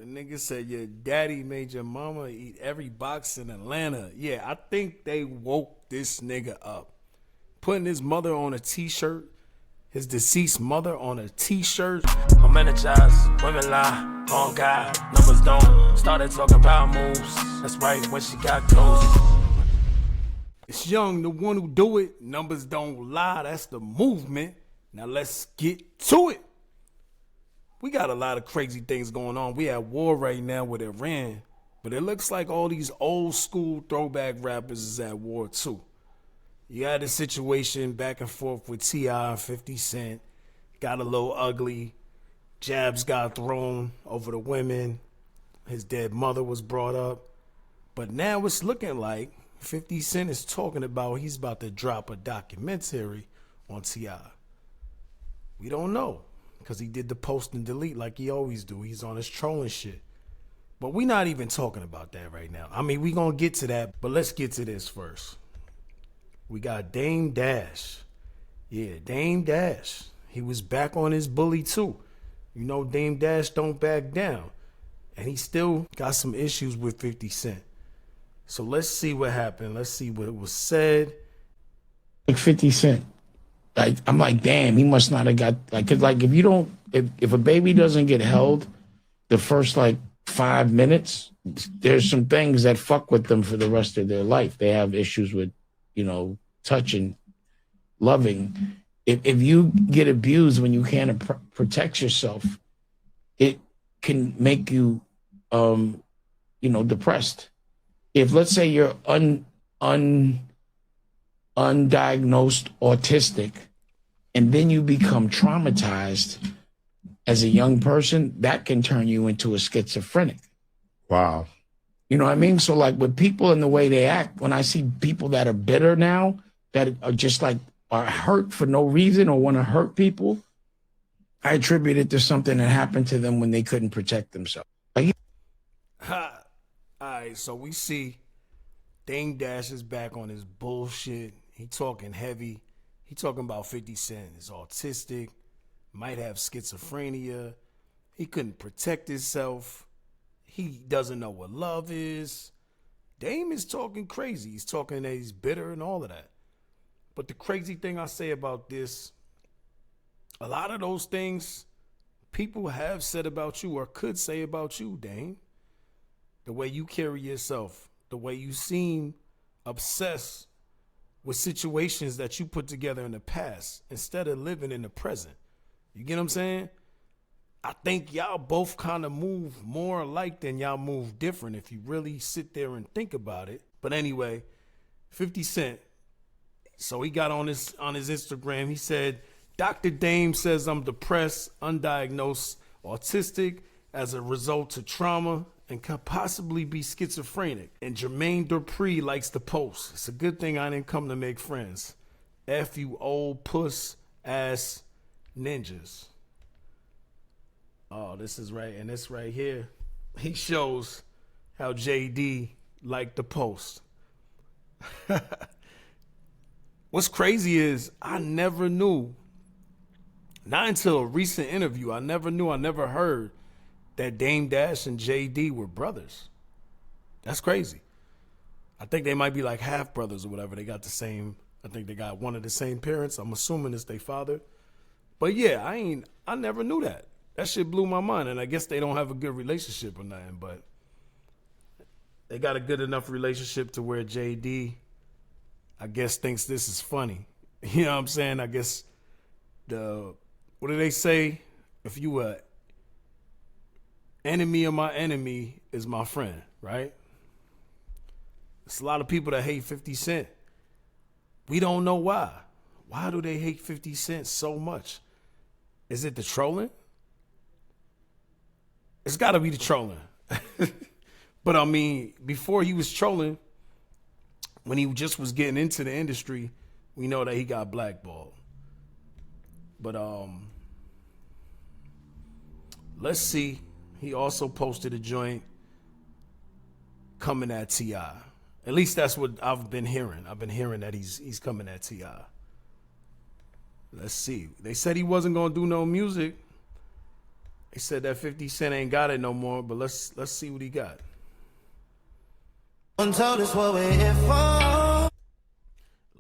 The nigga said your daddy made your mama eat every box in Atlanta. Yeah, I think they woke this nigga up. Putting his mother on a t-shirt, his deceased mother on a t-shirt. I'm energized, women lie, on God, numbers don't. Started talking power moves, that's right when she got close. It's Young, the one who do it. Numbers don't lie, that's the movement. Now let's get to it. We got a lot of crazy things going on. We at war right now with Iran, but it looks like all these old school throwback rappers is at war too. You had a situation back and forth with T.I. and 50 Cent. Got a little ugly. Jabs got thrown over the women. His dead mother was brought up. But now it's looking like 50 Cent is talking about he's about to drop a documentary on T.I. We don't know, because he did the post and delete like he always do. He's on his trolling shit. But we not even talking about that right now. I mean, we gonna get to that, but let's get to this first. We got Dame Dash. Yeah, Dame Dash. He was back on his bully too. You know, Dame Dash don't back down. And he still got some issues with 50 Cent. So let's see what happened. Let's see what was said. Like 50 Cent. Like, I'm like, damn, he must not have got, like, cause like if you don't, if a baby doesn't get held the first like 5 minutes, there's some things that fuck with them for the rest of their life. They have issues with, touching, loving. If you get abused when you can't protect yourself, it can make you, depressed. If let's say you're undiagnosed autistic, and then you become traumatized as a young person, that can turn you into a schizophrenic. Wow. You know what I mean? So like with people and the way they act, when I see people that are bitter now, that are just like are hurt for no reason or want to hurt people, I attribute it to something that happened to them when they couldn't protect themselves. Like, All right, so we see Dame Dash is back on his bullshit. He talking heavy. He talking about 50 Cent is autistic, might have schizophrenia. He couldn't protect himself. He doesn't know what love is. Dame is talking crazy. He's talking that he's bitter and all of that. But the crazy thing I say about this, a lot of those things people have said about you or could say about you, Dame. The way you carry yourself, the way you seem obsessed with situations that you put together in the past instead of living in the present. You get what I'm saying? I think y'all both kind of move more alike than y'all move different if you really sit there and think about it. But anyway, 50 Cent, so he got on his Instagram, he said, Dr. Dame says I'm depressed, undiagnosed, autistic as a result of trauma and could possibly be schizophrenic. And Jermaine Dupri likes to post. It's a good thing I didn't come to make friends. F you old puss ass ninjas. Oh, this is right. And this right here, he shows how JD liked the post. What's crazy is I never knew, not until a recent interview, I never heard that Dame Dash and JD were brothers. That's crazy. I think they might be like half brothers or whatever. They got the same, I think they got one of the same parents. I'm assuming it's their father. But yeah, I never knew that. That shit blew my mind. And I guess they don't have a good relationship or nothing, but they got a good enough relationship to where JD, I guess, thinks this is funny. You know what I'm saying? I guess what do they say? If you were enemy of my enemy is my friend, right? There's a lot of people that hate 50 Cent. We don't know why. Why do they hate 50 Cent so much? Is it the trolling? It's got to be the trolling. But I mean, before he was trolling, when he just was getting into the industry, we know that he got blackballed. But let's see. He also posted a joint coming at T.I. At least that's what I've been hearing. I've been hearing that he's coming at T.I. Let's see. They said he wasn't going to do no music. He said that 50 Cent ain't got it no more, but let's see what he got. Untold is what we're here for.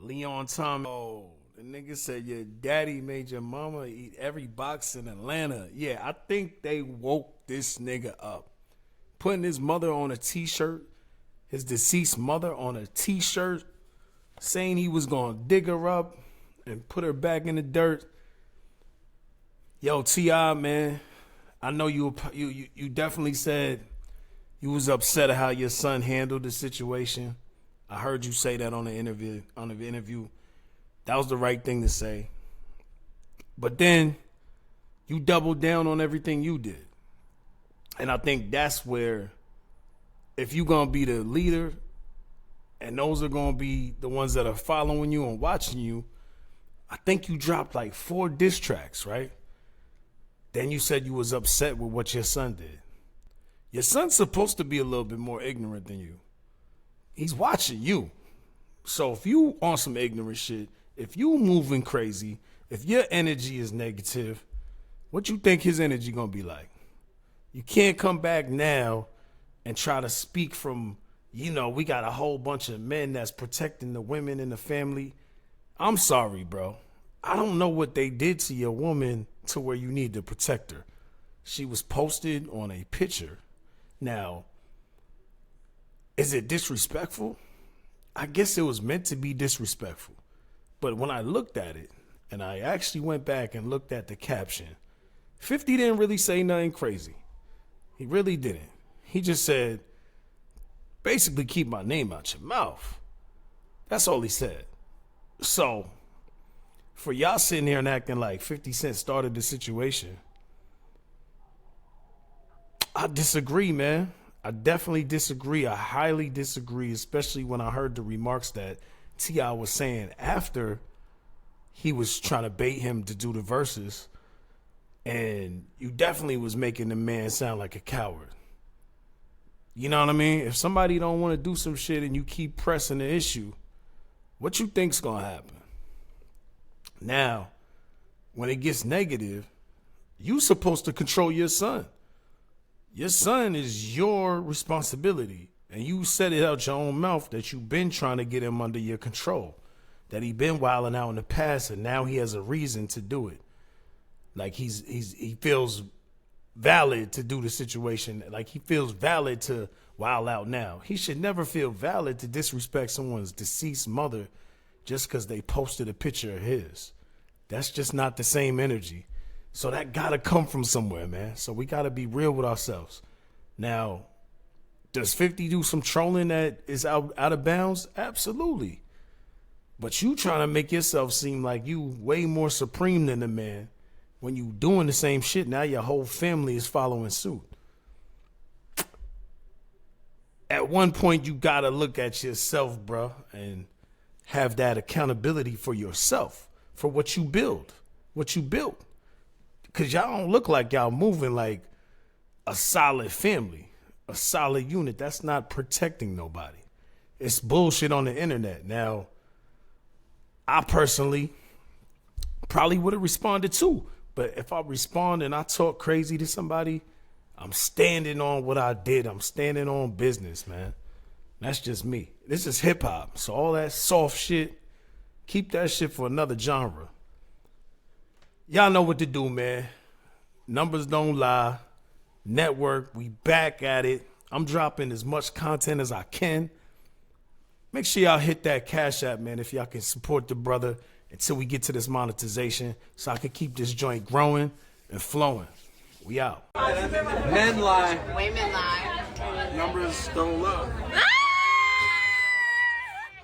Leon Thomas. Oh, the nigga said your daddy made your mama eat every box in Atlanta. Yeah, I think they woke this nigga up. Putting his mother on a t-shirt, his deceased mother on a t-shirt, saying he was gonna dig her up and put her back in the dirt. Yo, T.I., man, I know you definitely said you was upset at how your son handled the situation. I heard you say that on the interview. That was the right thing to say. But then you doubled down on everything you did. And I think that's where, if you're going to be the leader and those are going to be the ones that are following you and watching you, I think you dropped like 4 diss tracks, right? Then you said you was upset with what your son did. Your son's supposed to be a little bit more ignorant than you. He's watching you. So if you on some ignorant shit, if you moving crazy, if your energy is negative, what you think his energy gonna be like? You can't come back now and try to speak from, we got a whole bunch of men that's protecting the women in the family. I'm sorry, bro. I don't know what they did to your woman to where you need to protect her. She was posted on a picture. Now, is it disrespectful? I guess it was meant to be disrespectful. But when I looked at it, and I actually went back and looked at the caption, 50 didn't really say nothing crazy. He really didn't. He just said, basically keep my name out your mouth. That's all he said. So, for y'all sitting here and acting like 50 Cent started the situation, I disagree, man. I definitely disagree. I highly disagree, especially when I heard the remarks that T.I. was saying after he was trying to bait him to do the verses. And you definitely was making the man sound like a coward. You know what I mean? If somebody don't want to do some shit and you keep pressing the issue, what you think's gonna happen? Now, when it gets negative, you supposed to control your son. Your son is your responsibility. And you said it out your own mouth that you've been trying to get him under your control. That he been wilding out in the past and now he has a reason to do it. Like he feels valid to do the situation. Like he feels valid to wild out now. He should never feel valid to disrespect someone's deceased mother just because they posted a picture of his. That's just not the same energy. So that gotta come from somewhere, man. So we gotta be real with ourselves. Now, does 50 do some trolling that is out of bounds? Absolutely. But you trying to make yourself seem like you way more supreme than the man. When you doing the same shit, now your whole family is following suit. At one point, you gotta look at yourself, bro, and have that accountability for yourself, for what you build, what you built. Because y'all don't look like y'all moving like a solid family, a solid unit. That's not protecting nobody. It's bullshit on the internet. Now, I personally probably would have responded too. But if I respond and I talk crazy to somebody, I'm standing on what I did. I'm standing on business, man. That's just me. This is hip hop. So all that soft shit, keep that shit for another genre. Y'all know what to do, man. Numbers don't lie. Network, we back at it. I'm dropping as much content as I can. Make sure y'all hit that Cash App, man, if y'all can support the brother until we get to this monetization so I can keep this joint growing and flowing. We out. Men lie. Women lie. Numbers don't lie.